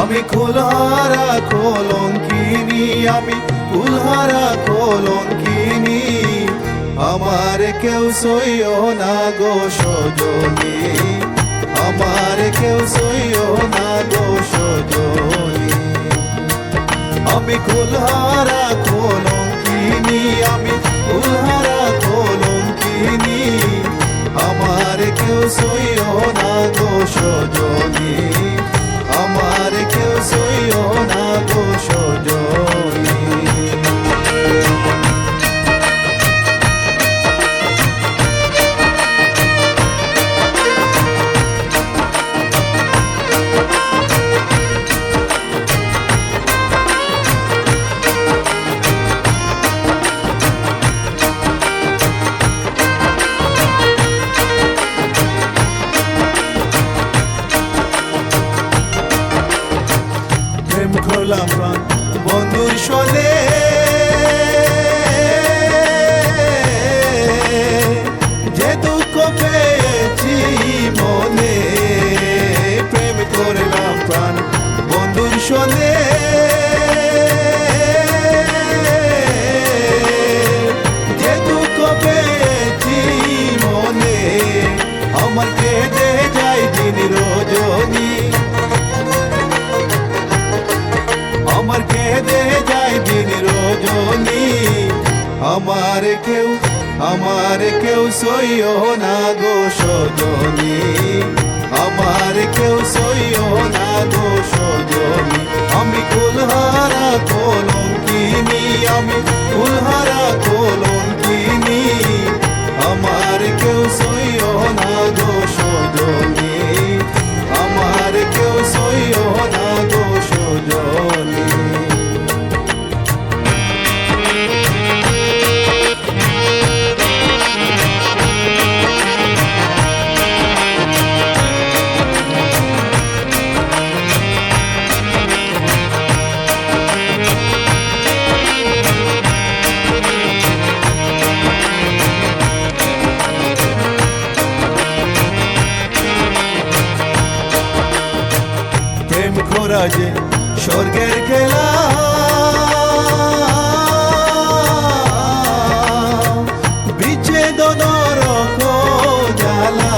আমি কুলহারা কলঙ্কিনী, আমি কুলহারা কলঙ্কিনী। আমার কেউ সইও না গো সজনী, আমার কেউ সইও না গো সজনী। আমি কুলহারা কলঙ্কিনী, আমি কুলহারা কলঙ্কিনী। আমার কেউ সইও না গো সজনী, আমার কেউ সইও না গো সজনী। করলাম প্রাণ বন্ধুর সনে, যে দুঃখ পেয়েছি মনে। প্রেম করলাম প্রাণ বন্ধুর সনে, যে দুঃখ পেয়েছি মনে। আমার কেঁদে যায় দিন রজনী, আমার কেঁদে যায় দিন রজনী। আমার কেউ সইও না গো সজনী, আমার কেউ সইও না গো সজনী। আমি কুলহারা কলঙ্কিনী, আমি কুলহারা কলঙ্কিনী। আমার কেউ সইও না গো সজনী, আমার কেউ সইও না গো সজনী। প্রেম করা যে স্বর্গের খেলা, বিচ্ছেদ নরক জ্বালা।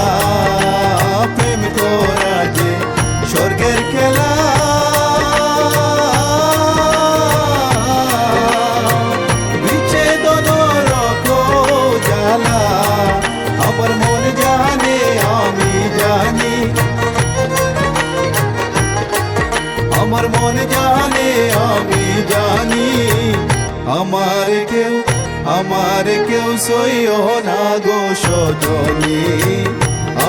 প্রেম করা যে স্বর্গের খেলা, বিচ্ছেদ নরক জ্বালা। আমার মন জানে আমি জানি, আমার মন জানে আমি জানি। আমার কেউ সইও না গো সজনী,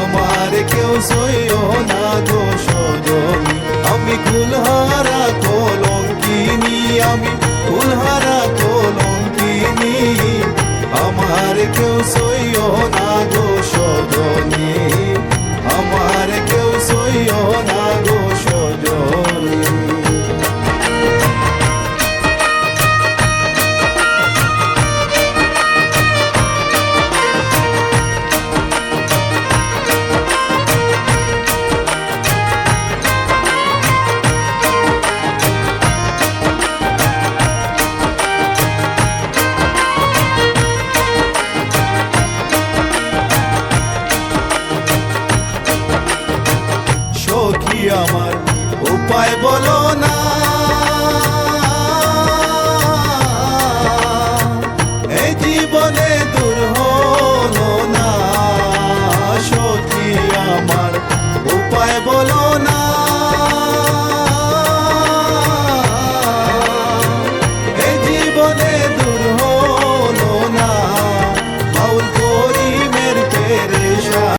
আমার কেউ সইও না গো সজনী। আমি কুলহারা কলঙ্কিনী, আমি কুলহারা কলঙ্কিনী। আমার কেউ সইও না গো সজনী, আমার কেউ সইও না গো সজনী। সখী আমার উপায় বলো না,